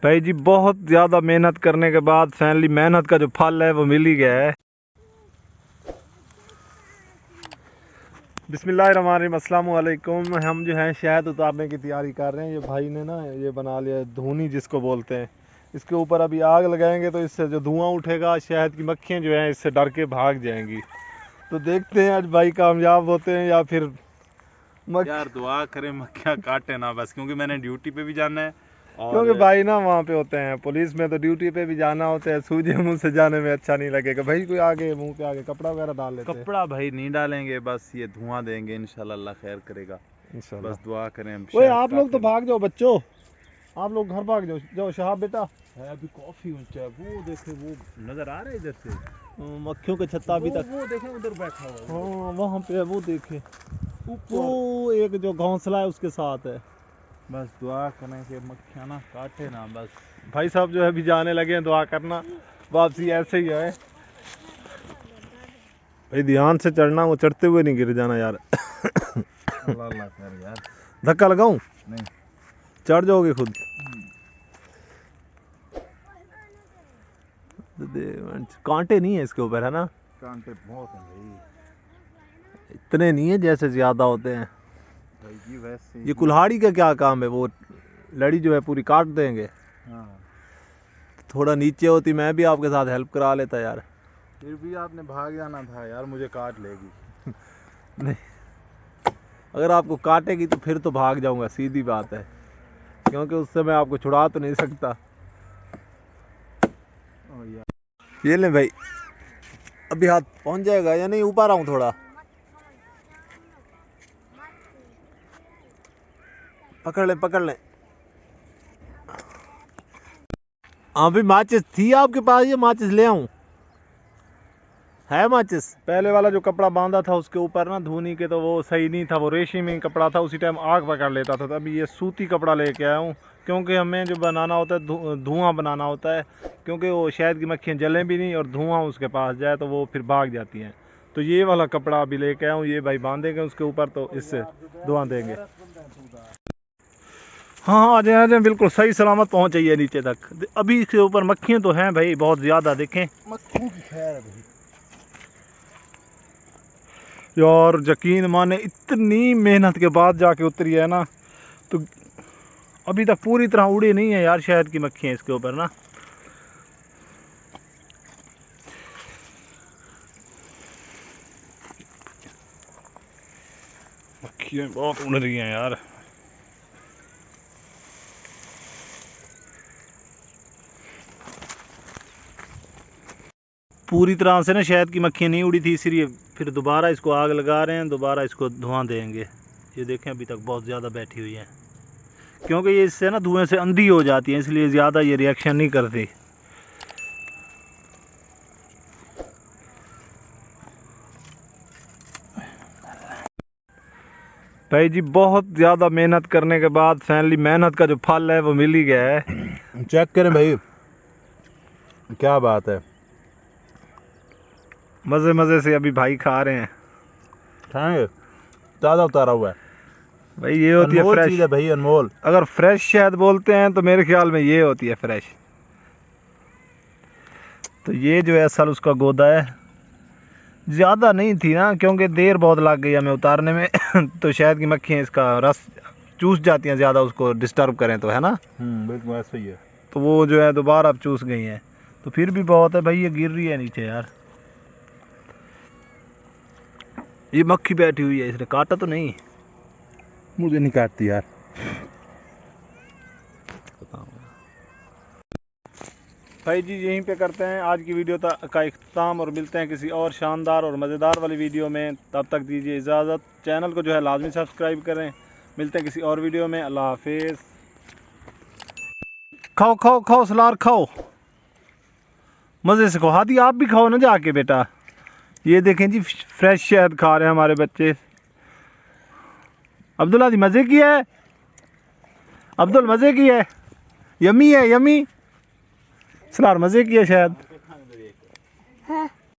भाई जी बहुत ज़्यादा मेहनत करने के बाद फाइनली मेहनत का जो फल है वो मिल ही गया है। बिस्मिल्लाहिर्रहमानिर्रहीम, अस्सलाम वालेकुम। हम जो है शहद उतारने की तैयारी कर रहे हैं। ये भाई ने ना ये बना लिया धूनी जिसको बोलते हैं। इसके ऊपर अभी आग लगाएंगे तो इससे जो धुआं उठेगा शहद की मक्खियाँ जो हैं इससे डर के भाग जाएंगी। तो देखते हैं आज भाई कामयाब होते हैं या फिर यार दुआ करें मक्खियाँ काटे ना बस, क्योंकि मैंने ड्यूटी पे भी जाना है। क्योंकि भाई ना वहाँ पे होते हैं पुलिस में, तो ड्यूटी पे भी जाना होता है। सूझे मुंह से जाने में अच्छा नहीं लगेगा भाई। कोई आगे मुंह के आगे कपड़ा वगैरह डाल लेते हैं। कपड़ा भाई नहीं डालेंगे, बस ये धुआं देंगे, इंशाल्लाह अल्लाह खैर करेगा। इंशाल्लाह। बस दुआ करें हम। ओए आप लोग तो भाग जाओ बच्चों, आप लोग घर भाग जाओ। जाओ शहाब बेटा, है अभी कॉफी ऊंचा है, वो देखे वो नजर आ रहा है इधर से। मक्खियों के छत्ता अभी तक वो देखें उधर बैठा हुआ है। हाँ वहाँ पे वो देखे, वो एक जो घोंसला है उसके साथ है। बस दुआ करें कि मक्खियाँ ना काटे ना बस। भाई साहब जो है अभी जाने लगे हैं, दुआ करना वापसी ऐसे ही है। भाई ध्यान से चढ़ना, वो चढ़ते हुए नहीं गिर जाना यार। अल्लाह अल्लाह खैर यार। धक्का लगाऊं? नहीं, चढ़ जाओगे खुद। कांटे नहीं है इसके ऊपर, है ना? कांटे बहुत हैं भाई, इतने नहीं है जैसे ज्यादा होते हैं भाई जी वैसे ये कुल्हाड़ी का क्या काम है? वो लड़ी जो है पूरी काट देंगे। हाँ, थोड़ा नीचे होती मैं भी आपके साथ हेल्प करा लेता यार। फिर भी आपने भाग जाना था यार, मुझे काट लेगी। नहीं, अगर आपको काटेगी तो फिर तो भाग जाऊंगा, सीधी बात है, क्योंकि उससे मैं आपको छुड़ा तो नहीं सकता। ओ यार, ये ले भाई, अभी हाथ पहुंच जाएगा या नहीं? ऊपर आऊं थोड़ा, पकड़ ले पकड़ ले। हाँ भाई, माचिस थी आपके पास? ये माचिस ले आऊं? है माचिस? पहले वाला जो कपड़ा बांधा था उसके ऊपर ना धुनी के, तो वो सही नहीं था, वो रेशमी कपड़ा था, उसी टाइम आग पकड़ लेता था। तो अभी ये सूती कपड़ा लेके आया हूँ, क्योंकि हमें जो बनाना होता है धुआं बनाना होता है, क्योंकि वो शहद की मक्खियाँ जलें भी नहीं और धुआं उसके पास जाए तो वो फिर भाग जाती हैं। तो ये वाला कपड़ा अभी लेके आया हूँ, ये भाई बांधेंगे उसके ऊपर तो इससे धुआं देंगे। हाँ आ जाए बिल्कुल सही सलामत पहुँच जाइए नीचे तक। अभी इसके ऊपर मक्खियाँ तो हैं भाई बहुत ज़्यादा, देखें मक्खियों की खैर है भाई। यार। यकीन माने इतनी मेहनत के बाद जाके उतरी है ना, तो अभी तक पूरी तरह उड़ी नहीं है यार शहद की मक्खियाँ इसके ऊपर ना। मक्खियाँ बहुत उड़ रही हैं यार। पूरी तरह से ना शहद की मक्खियाँ नहीं उड़ी थी, इसलिए फिर दोबारा इसको आग लगा रहे हैं, दोबारा इसको धुआं देंगे। ये देखें अभी तक बहुत ज़्यादा बैठी हुई है, क्योंकि ये इससे ना धुएं से अंधी हो जाती है, इसलिए ज़्यादा ये रिएक्शन नहीं करती। भाई जी बहुत ज़्यादा मेहनत करने के बाद फाइनली मेहनत का जो फल है वो मिल ही गया है। चेक करें भाई, क्या बात है। मज़े मज़े से अभी भाई खा रहे हैं। खाएंगे, ताज़ा उतारा हुआ है भाई ये होती है अनमोल फ्रेश चीज़ है भाई, अनमोल। अगर फ्रेश शहद बोलते हैं तो मेरे ख्याल में ये होती है फ्रेश। तो ये जो है असल उसका गोदा है, ज़्यादा नहीं थी ना, क्योंकि देर बहुत लग गई हमें उतारने में। तो शहद की मक्खियाँ इसका रस चूस जाती हैं ज़्यादा, उसको डिस्टर्ब करें तो, है ना? बिल्कुल ऐसा ही है। तो वो जो है दोबारा अब चूस गई हैं। तो फिर भी बहुत है भाई, ये गिर रही है नीचे यार। ये मक्खी बैठी हुई है, इसने काटा तो नहीं? मुझे नहीं काटती यार। भाई जी यहीं पे करते हैं आज की वीडियो का इख्तिताम, और मिलते हैं किसी और शानदार और मज़ेदार वाली वीडियो में। तब तक दीजिए इजाज़त। चैनल को जो है लाजमी सब्सक्राइब करें। मिलते हैं किसी और वीडियो में। अल्लाह हाफिज़। खाओ खाओ खाओ सलार खाओ, मज़े से खाओ। हादी आप भी खाओ ना जाके बेटा। ये देखें जी फ्रेश शहद खा रहे हैं हमारे बच्चे। अब्दुल्ला दी मज़े की है, अब्दुल मज़े की है, यमी है यमी। सलार मज़े की है शायद।